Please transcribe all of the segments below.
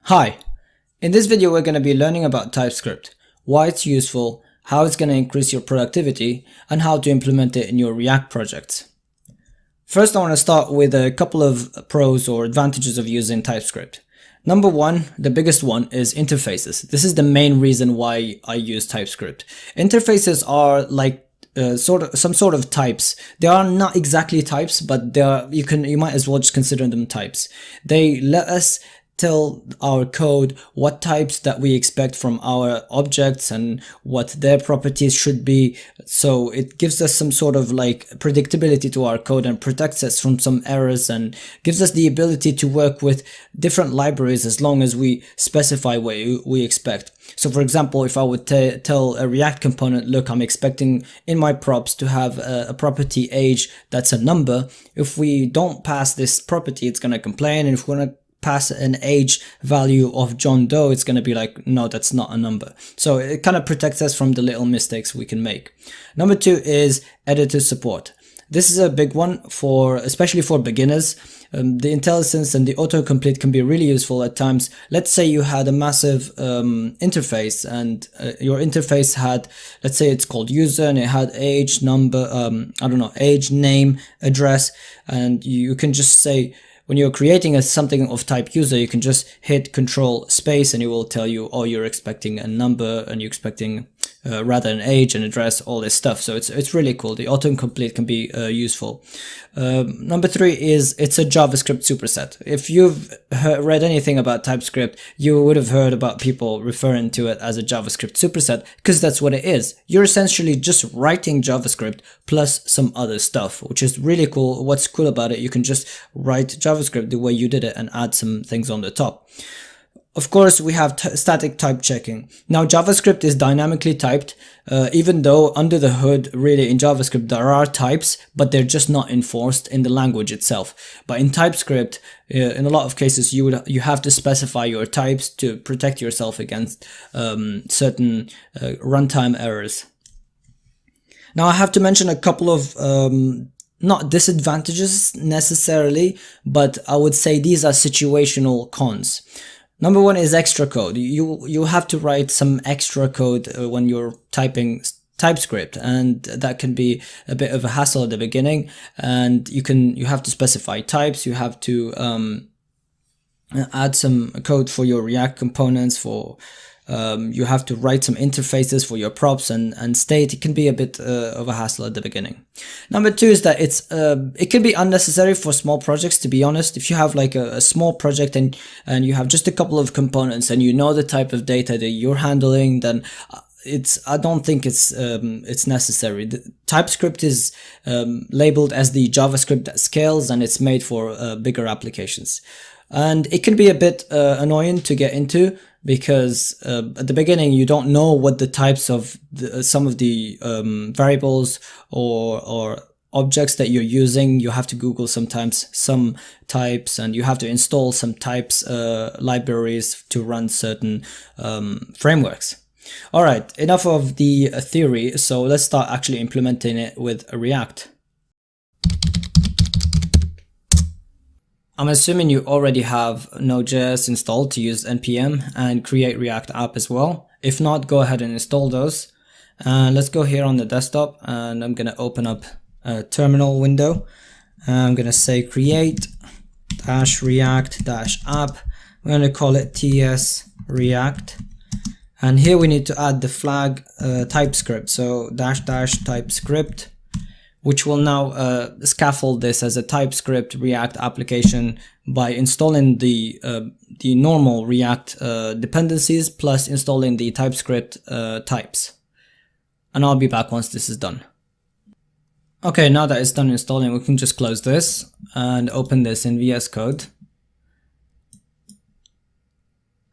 Hi, in this video we're going to be learning about TypeScript, why it's useful, how it's going to increase your productivity, and how to implement it in your React projects. First I want to start with a couple of pros or advantages of using TypeScript. Number one, the biggest one, is interfaces. This is the main reason why I use TypeScript. Interfaces are like some sort of types. They are not exactly types, but you might as well just consider them types. They let us tell our code what types that we expect from our objects and what their properties should be. So it gives us some sort of like predictability to our code and protects us from some errors and gives us the ability to work with different libraries as long as we specify what we expect. So for example, if I would tell a React component, look, I'm expecting in my props to have a property age that's a number. If we don't pass this property, it's going to complain, and if we want to pass an age value of John Doe, it's going to be like, no, that's not a number. So it kind of protects us from the little mistakes we can make. Number two is editor support. This is a big one especially for beginners. The IntelliSense and the autocomplete can be really useful at times. Let's say you had a massive interface, and your interface had, let's say it's called user, and it had age, number, I don't know, age, name, address, and you can just say, when you're creating something of type user, you can just hit Control Space and it will tell you, oh, you're expecting a number and you're expecting rather an age, an address, all this stuff. So it's really cool. The autocomplete can be useful. Number three is it's a JavaScript superset. If you've read anything about TypeScript, you would have heard about people referring to it as a JavaScript superset, because that's what it is. You're essentially just writing JavaScript plus some other stuff, which is really cool. What's cool about it, you can just write JavaScript the way you did it and add some things on the top. Of course, we have static type checking. Now, JavaScript is dynamically typed, even though under the hood, really in JavaScript, there are types, but they're just not enforced in the language itself. But in TypeScript, in a lot of cases, you have to specify your types to protect yourself against certain runtime errors. Now, I have to mention a couple of not disadvantages necessarily, but I would say these are situational cons. Number one is extra code. You have to write some extra code when you're typing TypeScript, and that can be a bit of a hassle at the beginning. And you have to specify types. You have to add some code for your React components. You have to write some interfaces for your props and state. It can be a bit of a hassle at the beginning. Number two is that it can be unnecessary for small projects, to be honest. If you have like a small project and you have just a couple of components and you know the type of data that you're handling, then I don't think it's necessary. The TypeScript is labeled as the JavaScript that scales, and it's made for bigger applications. And it can be a bit annoying to get into, because at the beginning you don't know what the types of some of the variables or objects that you're using. You have to Google sometimes some types, and you have to install some types libraries to run certain frameworks. All right, enough of the theory, so let's start actually implementing it with React. I'm assuming you already have Node.js installed to use npm and create React app as well. If not, go ahead and install those. And let's go here on the desktop, and I'm going to open up a terminal window. I'm going to say create -react-app. We're going to call it TS React. And here we need to add the flag TypeScript. So --TypeScript, which will now scaffold this as a TypeScript React application by installing the normal React dependencies plus installing the TypeScript types. And I'll be back once this is done. Okay, now that it's done installing, we can just close this and open this in VS Code.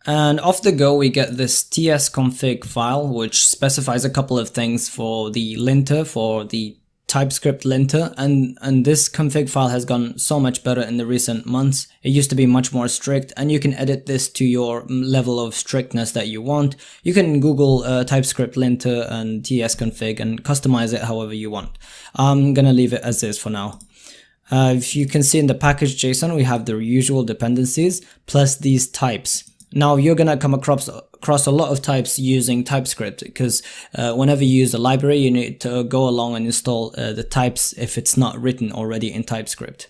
And off the go, we get this tsconfig file, which specifies a couple of things for the linter, for the TypeScript linter, and this config file has gone so much better in the recent months. It used to be much more strict, and you can edit this to your level of strictness that you want. You can Google TypeScript linter and tsconfig and customize it however you want. I'm gonna leave it as is for now. If you can see in the package.json, we have the usual dependencies plus these types. Now you're gonna come across a lot of types using TypeScript, because whenever you use a library, you need to go along and install the types if it's not written already in TypeScript.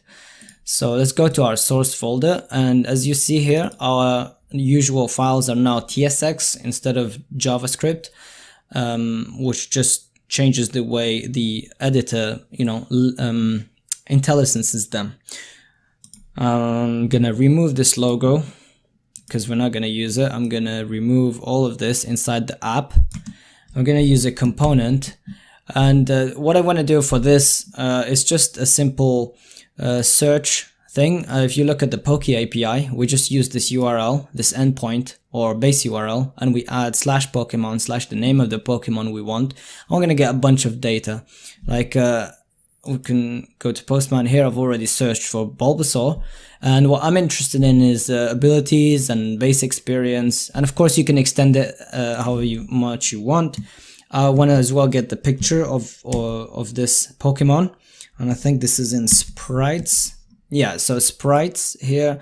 So let's go to our source folder, and as you see here, our usual files are now TSX instead of JavaScript, which just changes the way the editor, IntelliSenses them. I'm gonna remove this logo because we're not gonna use it. I'm gonna remove all of this inside the app. I'm gonna use a component, and what I want to do for this is just a simple search thing. If you look at the Poke API, we just use this URL, this endpoint or base URL, and we add /Pokemon / the name of the Pokemon we want. I'm going to get a bunch of data. Like we can go to Postman. Here I've already searched for Bulbasaur, and what I'm interested in is abilities and base experience, and of course you can extend it however much you want. I want to as well get the picture of this Pokemon, and I think this is in sprites. Yeah, so sprites here,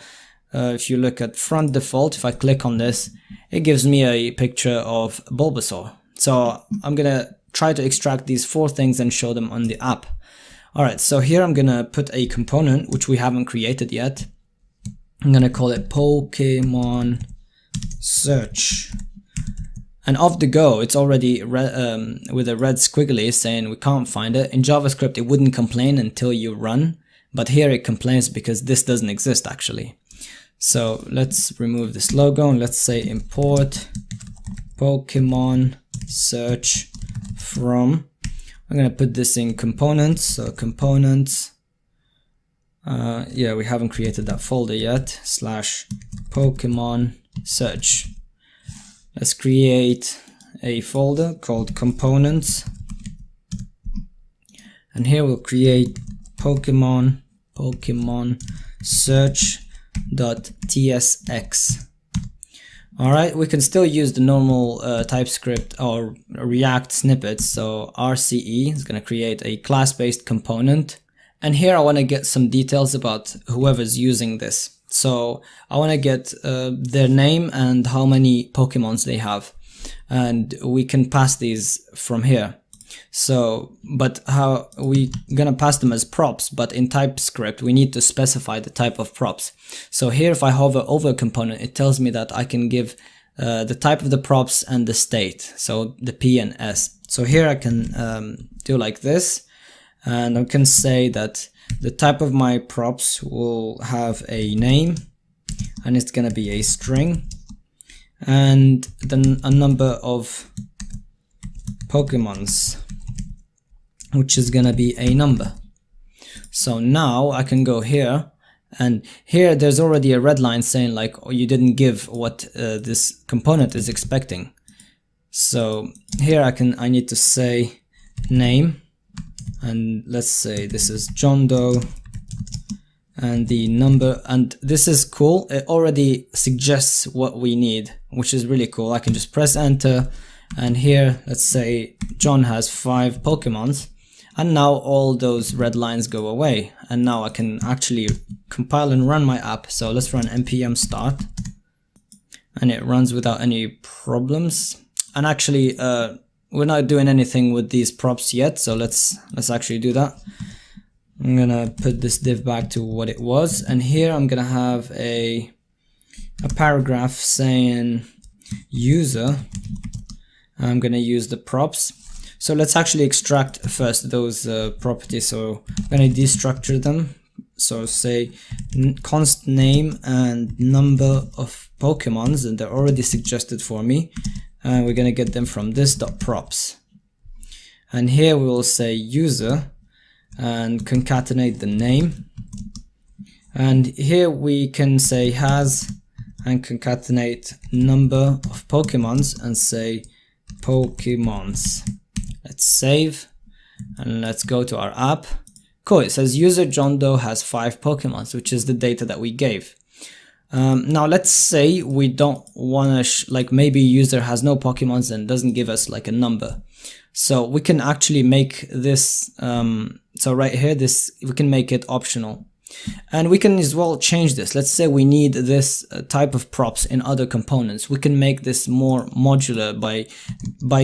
if you look at front default, if I click on this, it gives me a picture of Bulbasaur. So I'm gonna try to extract these 4 things and show them on the app. Alright, so here I'm gonna put a component which we haven't created yet. I'm gonna call it Pokemon search. And off the go, it's already with a red squiggly saying we can't find it. In JavaScript, it wouldn't complain until you run. But here it complains because this doesn't exist actually. So let's remove this logo and let's say import Pokemon search from. I'm going to put this in components. So components. Yeah, we haven't created that folder yet. /Pokemon search. Let's create a folder called components. And here we'll create Pokemon search.tsx. Alright, we can still use the normal TypeScript or React snippets. So RCE is going to create a class-based component, and here I want to get some details about whoever's using this. So I want to get their name and how many Pokemons they have, and we can pass these from here. So, but how we gonna pass them as props, but in TypeScript we need to specify the type of props. So here if I hover over a component, it tells me that I can give the type of the props and the state, so the P and S. So here I can do like this, and I can say that the type of my props will have a name, and it's gonna be a string, and then a number of Pokemons, which is gonna be a number. So now I can go here, and here there's already a red line saying like, oh, you didn't give what this component is expecting. So here I need to say name, and let's say this is John Doe, and the number, and this is cool, it already suggests what we need, which is really cool. I can just press enter, and here let's say John has 5 Pokemons, and now all those red lines go away, and now I can actually compile and run my app. So let's run npm start, and it runs without any problems. And actually we're not doing anything with these props yet, so let's actually do that. I'm gonna put this div back to what it was, and here I'm gonna have a paragraph saying user. I'm gonna use the props. So let's actually extract first those properties. So I'm gonna destructure them. So say const name and number of Pokemons, and they're already suggested for me. And we're gonna get them from this.props. And here we will say user and concatenate the name. And here we can say has and concatenate number of Pokemons and say Pokemons. Let's save and let's go to our app. Cool, it says user John Doe has 5 Pokemons, which is the data that we gave. Now let's say we don't want to like maybe user has no Pokemons and doesn't give us like a number. So we can actually make this so right here, this we can make it optional. And we can as well change this. Let's say we need this type of props in other components. We can make this more modular by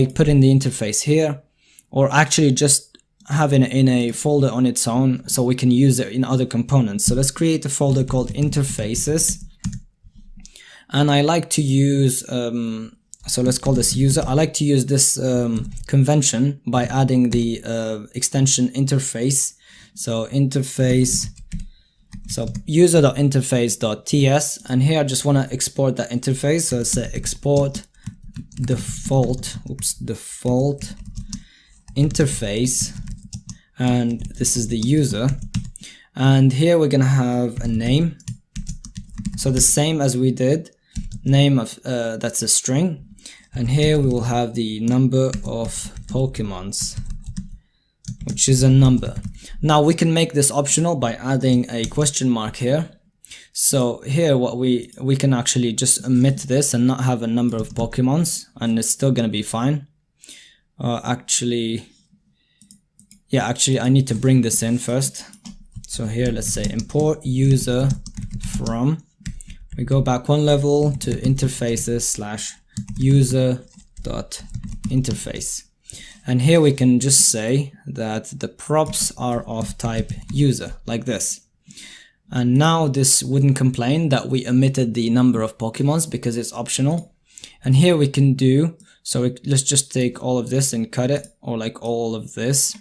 putting the interface here, or actually just having it in a folder on its own so we can use it in other components. So let's create a folder called interfaces. And I like to use, so let's call this user. I like to use this convention by adding the extension interface. So interface, so user.interface.ts, and here I just want to export that interface. So let's say export default interface, and this is the user, and here we're gonna have a name, so the same as we did, name of that's a string, and here we will have the number of Pokemons, which is a number. Now we can make this optional by adding a question mark here. So here what we can actually just omit this and not have a number of Pokemons, and it's still gonna be fine. Actually I need to bring this in first. So here let's say import user from, we go back one level to interfaces slash user.interface, and here we can just say that the props are of type user, like this. And now this wouldn't complain that we omitted the number of Pokemons because it's optional. And here we can do, so let's just take all of this and cut it, or like all of this,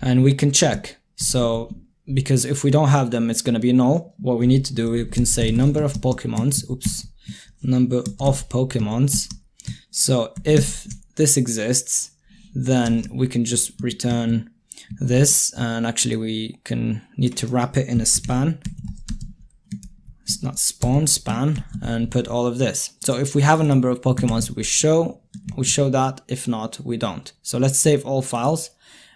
and we can check. So because if we don't have them, it's going to be null. What we need to do, we can say number of Pokemons, number of Pokemons. So if this exists, then we can just return this, and actually we can need to wrap it in a span. It's not spawn, span, and put all of this. So if we have a number of Pokemons, we show that. If not, we don't. So let's save all files.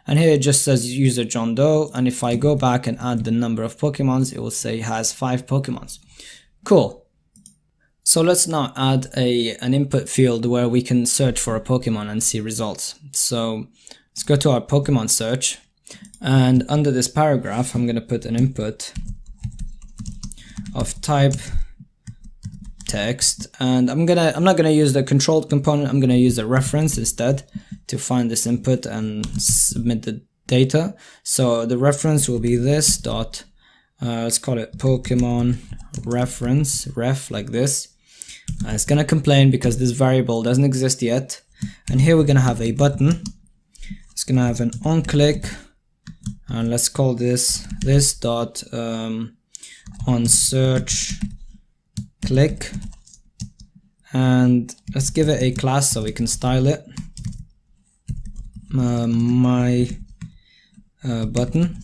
And here it just says user John Doe, and if I go back and add the number of Pokemons, it will say has 5 Pokemons. Cool. So let's now add an input field where we can search for a Pokemon and see results. So let's go to our Pokemon search, and under this paragraph I'm going to put an input of type text, and I'm not gonna use the controlled component. I'm gonna use a reference instead to find this input and submit the data. So the reference will be this dot, let's call it Pokemon reference, ref, like this. And it's gonna complain because this variable doesn't exist yet. And here we're gonna have a button. It's gonna have an on click, and let's call this dot on search click, and let's give it a class so we can style it, my button,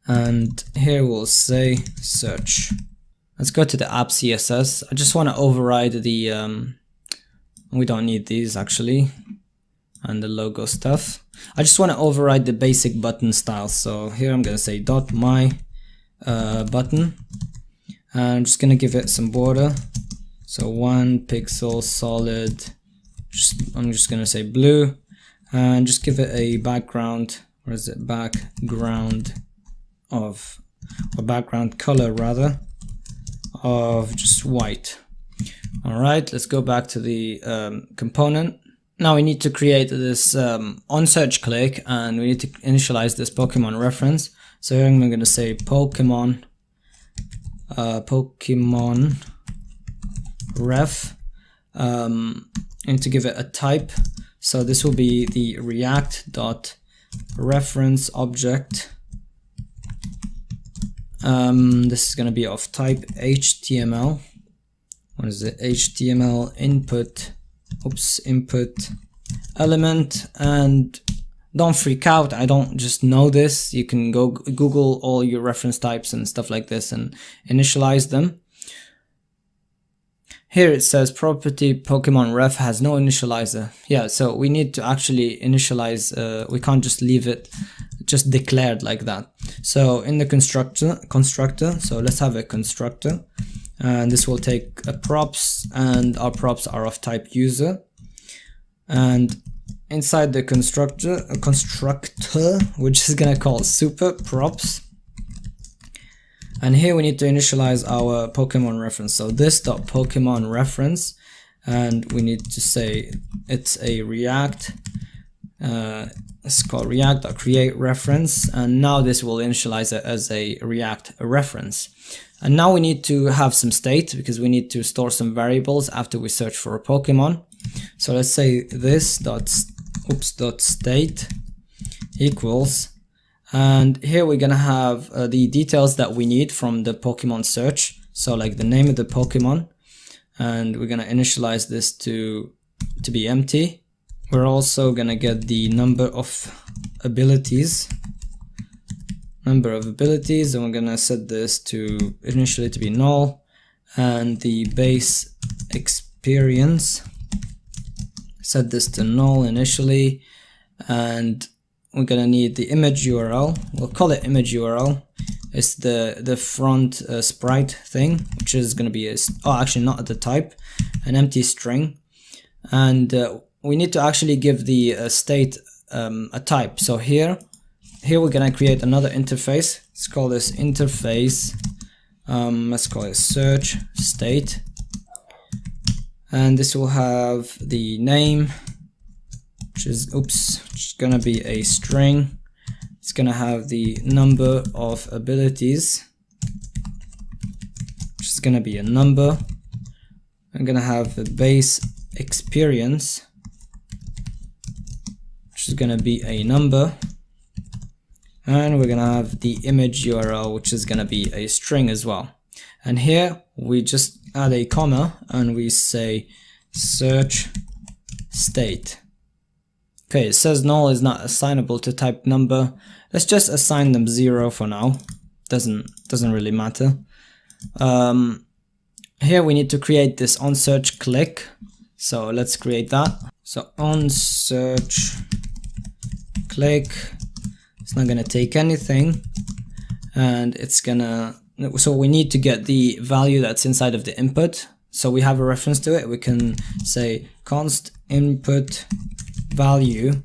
and here we'll say search. Let's go to the app CSS. I just want to override the we don't need these actually, and the logo stuff. I just want to override the basic button style. So here I'm gonna say dot my button, and I'm just gonna give it some border, so 1 pixel solid, I'm just gonna say blue, and just give it a background, or is it background of, or background color rather, of just white. Alright, let's go back to the component. Now we need to create this on search click, and we need to initialize this Pokemon reference. So here I'm going to say Pokemon ref, and to give it a type. So this will be the react.reference object. This is going to be of type HTML. What is it? HTML input element. And don't freak out, I don't just know this. You can go Google all your reference types and stuff like this and initialize them. Here it says property Pokemon ref has no initializer. Yeah, so we need to actually initialize, we can't just leave it just declared like that. So in the constructor, so let's have a constructor, and this will take a props, and our props are of type user. And inside the constructor, we're just gonna call super props. And here we need to initialize our Pokemon reference. So this dot Pokemon reference, and we need to say it's a React. It's called React.create reference, and now this will initialize it as a React reference. And now we need to have some state because we need to store some variables after we search for a Pokemon. So let's say this dot state equals, and here we're gonna have the details that we need from the Pokemon search. So like the name of the Pokemon, and we're gonna initialize this to be empty. We're also gonna get the number of abilities, and we're gonna set this to initially to be null, and the base experience, set this to null initially, and we're gonna need the image URL. We'll call it image URL. It's the front sprite thing, which is gonna be actually not the type, an empty string, and we need to actually give the state a type. So here we're gonna create another interface. Let's call this interface, let's call it search state, and this will have the name, which is gonna be a string. It's gonna have the number of abilities, which is gonna be a number. I'm gonna have the base experience, which is gonna be a number, and we're gonna have the image URL, which is gonna be a string as well. And here we just add a comma and we say search state. Okay, it says null is not assignable to type number. Let's just assign them 0 for now. Doesn't really matter. Here we need to create this on search click. So let's create that. So on search click, it's not gonna take anything, and it's gonna, so we need to get the value that's inside of the input. So we have a reference to it. We can say const input value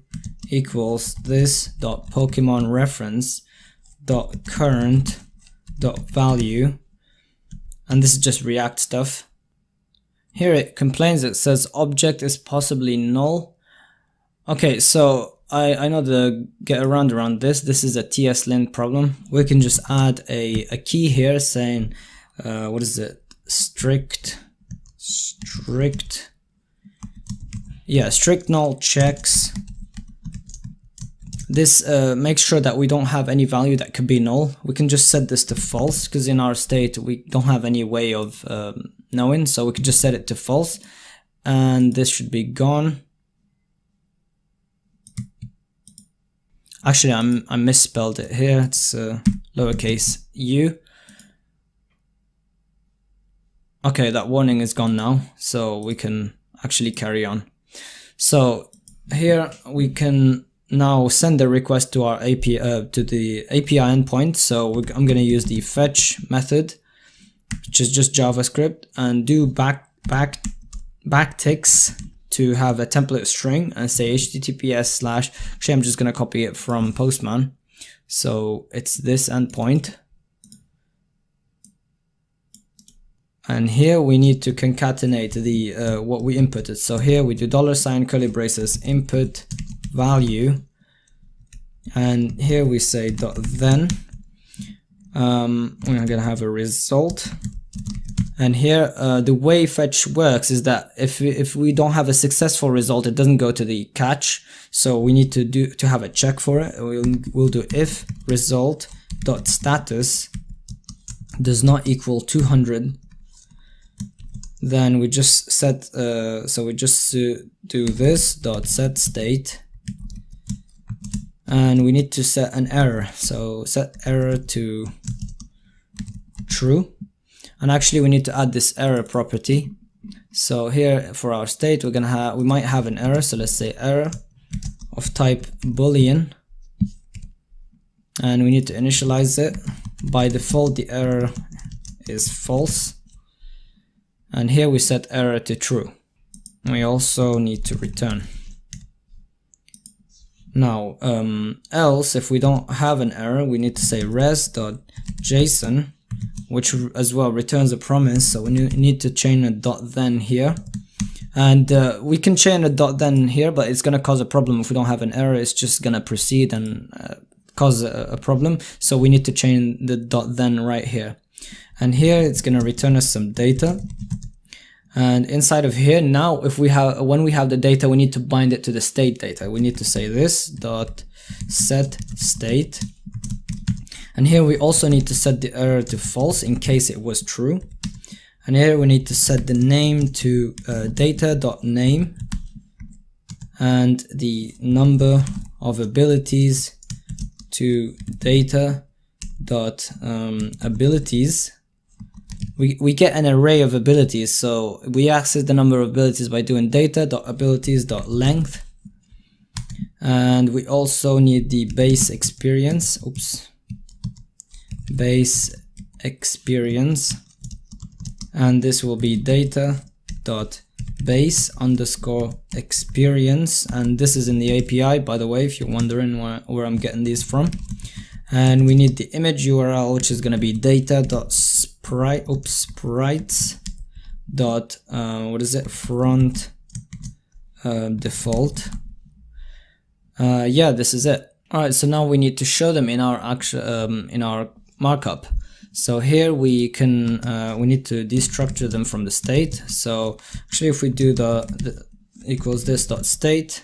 equals this dot Pokemon reference dot current dot value, and this is just React stuff. Here it complains, it says object is possibly null. Okay, so I know the get around this. This is a TS-lint problem. We can just add a key here saying what is it, strict null checks. This makes sure that we don't have any value that could be null. We can just set this to false because in our state we don't have any way of knowing, so we could just set it to false, and this should be gone. Actually, I misspelled it here. It's lowercase u. Okay, that warning is gone now, so we can actually carry on. So here we can now send the request to our API, to the API endpoint. So I'm going to use the fetch method, which is just JavaScript, and do backticks to have a template string and say https/. Actually, I'm just going to copy it from Postman. So it's this endpoint. And here we need to concatenate the what we inputted. So here we do $ curly braces input value, and here we say .then we're gonna have a result. And here the way fetch works is that if we don't have a successful result, it doesn't go to the catch. So we need to have a check for it. We'll do if result dot status does not equal 200. Then we just set so we just do this dot set state, and we need to set an error. So set error to true, and actually we need to add this error property. So here for our state we might have an error. So let's say error of type boolean, and we need to initialize it. By default the error is false. And here we set error to true. We also need to return. Now, else if we don't have an error, we need to say res.json, which as well returns a promise. So we need to chain a .then here, and we can chain a .then here, but it's gonna cause a problem if we don't have an error. It's just gonna proceed and cause a problem. So we need to chain the .then right here, and here it's gonna return us some data. And inside of here, now if we have, when we have the data, we need to bind it to the state data. We need to say this dot set state, and here we also need to set the error to false in case it was true. And here we need to set the name to data.name and the number of abilities to data.abilities. We get an array of abilities, so we access the number of abilities by doing data.abilities.length, and we also need the base experience. Base experience, and this will be data.base_experience, and this is in the API, by the way, if you're wondering where I'm getting these from. And we need the image URL, which is going to be data.sprites front default. Yeah, this is it. All right, so now we need to show them in our actual in our markup. So here we can we need to destructure them from the state. So actually, if we do the equals this dot state,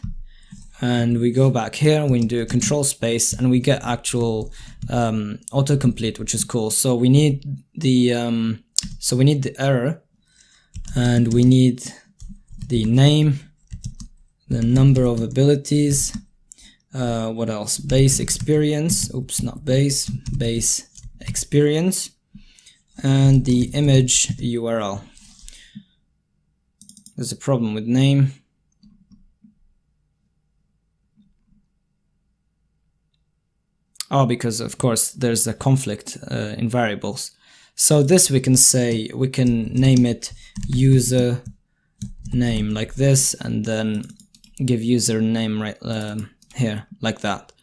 and we go back here, we do a control space, and we get actual autocomplete, which is cool. So we need the error, and we need the name, the number of abilities, what else? Base experience. Oops, not base. Base experience, and the image URL. There's a problem with name. Oh, because of course there's a conflict in variables. So this we can say, we can name it user name like this, and then give user name right here like that.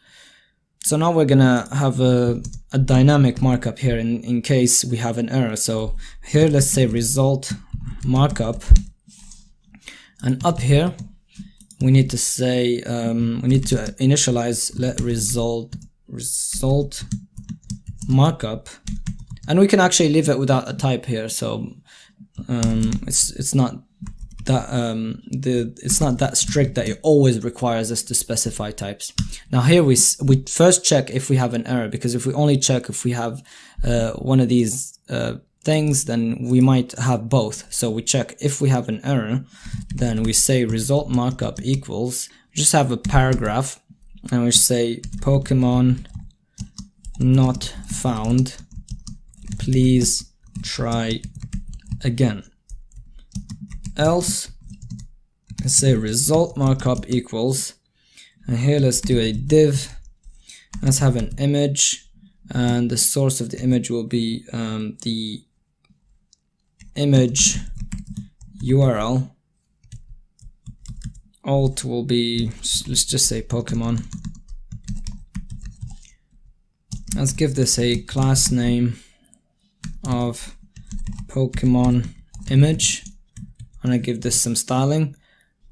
So now we're gonna have a dynamic markup here in case we have an error. So here let's say result markup, and up here we need to say we need to initialize let result markup, and we can actually leave it without a type here. So it's not that it's not that strict that it always requires us to specify types. Now here we first check if we have an error, because if we only check if we have one of these things, then we might have both. So we check if we have an error, then we say result markup equals, just have a paragraph, and we say Pokemon not found, please try again. Else, let's say result markup equals, and here let's do a div, let's have an image, and the source of the image will be the image URL. Alt will be, let's just say Pokemon. Let's give this a class name of Pokemon image, and I give this some styling.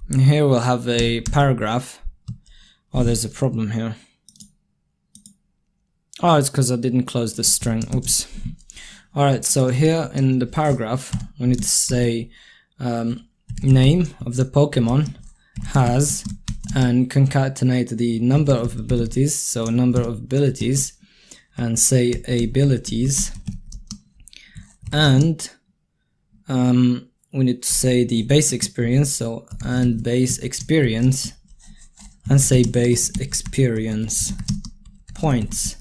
And here we'll have a paragraph. Oh, there's a problem here. Oh, it's because I didn't close the string. Oops. Alright, so here in the paragraph we need to say name of the Pokemon has, and concatenate the number of abilities, so number of abilities, and say abilities, and we need to say the base experience, so and base experience, and say base experience points.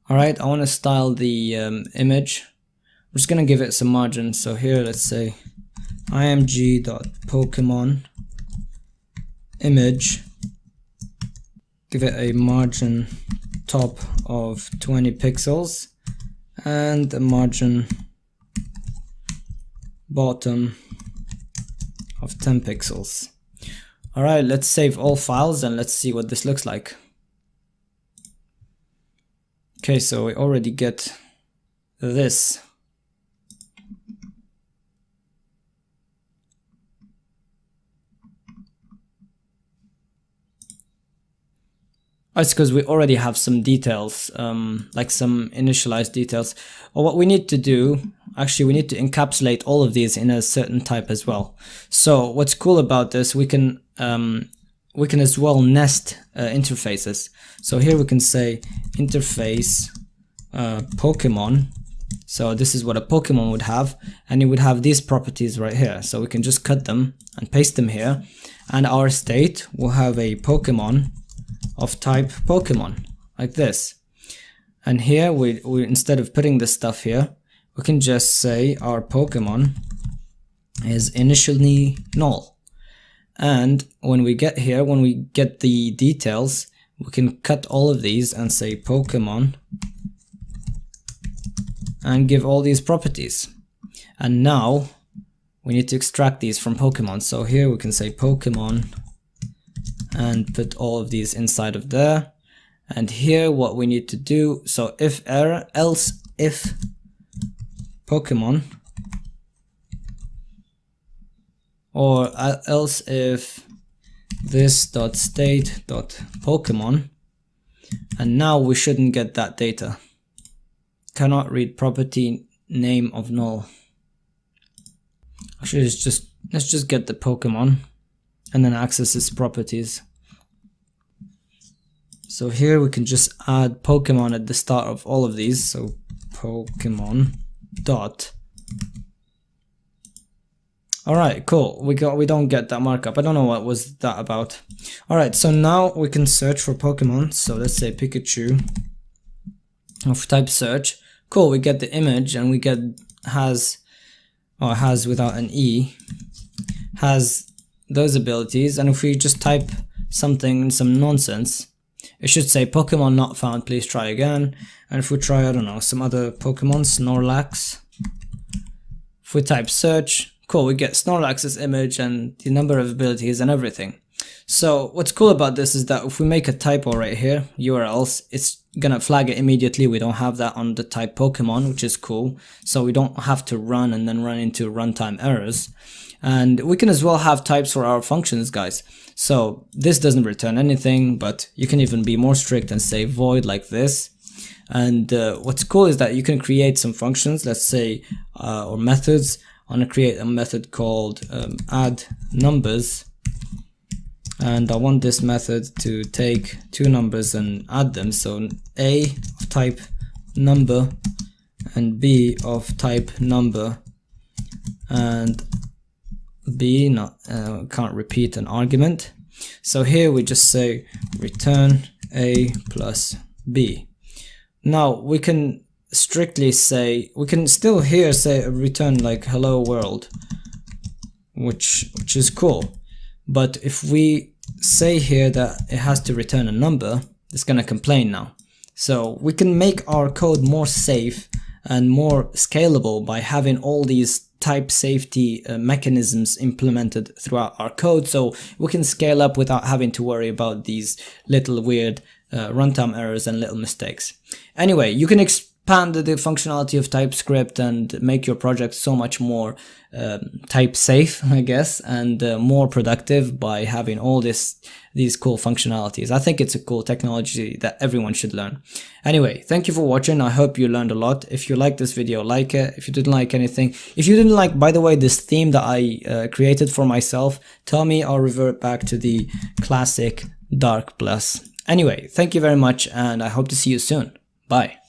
Alright, I want to style the image. I'm just going to give it some margin, so here let's say img.pokemon image, give it a margin top of 20 pixels and a margin bottom of 10 pixels. Alright, let's save all files and let's see what this looks like. Okay, so we already get this. Oh, it's because we already have some details, like some initialized details. Or what we need to do, actually we need to encapsulate all of these in a certain type as well. So what's cool about this, we can as well nest interfaces. So here we can say interface Pokemon. So this is what a Pokemon would have, and it would have these properties right here. So we can just cut them and paste them here, and our state will have a Pokemon of type Pokemon, like this. And here we instead of putting this stuff here, we can just say our Pokemon is initially null. And when we get here, when we get the details, we can cut all of these and say Pokemon and give all these properties. And now we need to extract these from Pokemon. So here we can say Pokemon and put all of these inside of there. And here what we need to do, so if error, else if Pokemon, or else if this.state.Pokemon, and now we shouldn't get that data. Cannot read property name of null. Actually, let's just get the Pokemon and then access its properties. So here we can just add Pokemon at the start of all of these. So Pokemon dot. Alright, cool. We don't get that markup. I don't know what was that about. Alright, so now we can search for Pokemon. So let's say Pikachu of type search. Cool, we get the image and we get has without an E, has those abilities. And if we just type something, some nonsense, it should say Pokemon not found, please try again. And if we try, I don't know, some other Pokemon, Snorlax, if we type search, cool, we get Snorlax's image and the number of abilities and everything. So what's cool about this is that if we make a typo right here, URLs, it's gonna flag it immediately. We don't have that on the type Pokemon, which is cool. So we don't have to run and then run into runtime errors. And we can as well have types for our functions, guys. So this doesn't return anything, but you can even be more strict and say void like this. And what's cool is that you can create some functions, let's say, or methods. I want to create a method called add numbers. And I want this method to take two numbers and add them. So A of type number and B of type number, and B can't repeat an argument. So here we just say return A plus B. Now we can strictly say, we can still here say return like hello world, which is cool. But if we say here that it has to return a number, it's gonna complain now. So we can make our code more safe and more scalable by having all these type safety mechanisms implemented throughout our code, so we can scale up without having to worry about these little weird runtime errors and little mistakes. Anyway, you can expand the functionality of TypeScript and make your project so much more type safe, I guess, and more productive by having all these cool functionalities. I think it's a cool technology that everyone should learn. Anyway, thank you for watching. I hope you learned a lot. If you liked this video, like it. If you didn't like anything, if you didn't like, by the way, this theme that I created for myself, tell me, I'll revert back to the classic dark plus. Anyway, thank you very much, and I hope to see you soon. Bye.